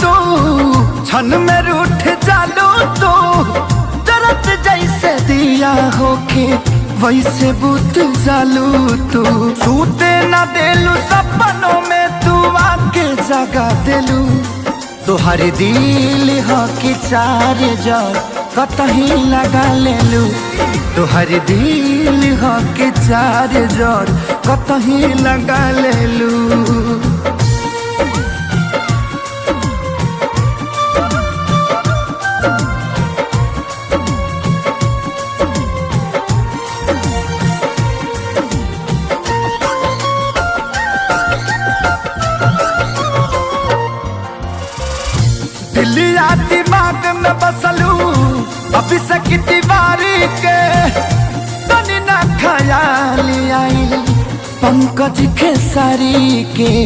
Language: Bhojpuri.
तू क्षण में रूठ जालू तू जरत जैसे दिया होके वैसे बुत जालू तू सूते न देलू सपनों में तू आके जगा देलू तोहर दिल हो कि चार जर कतही लगा लेलू तोहर दिल हो कि चार जर कतही लगा लेलू। दिलिया दिमाग में बसलू अभी से दीवारी के तनी ना ख्याल आई पंकज खेसारी के।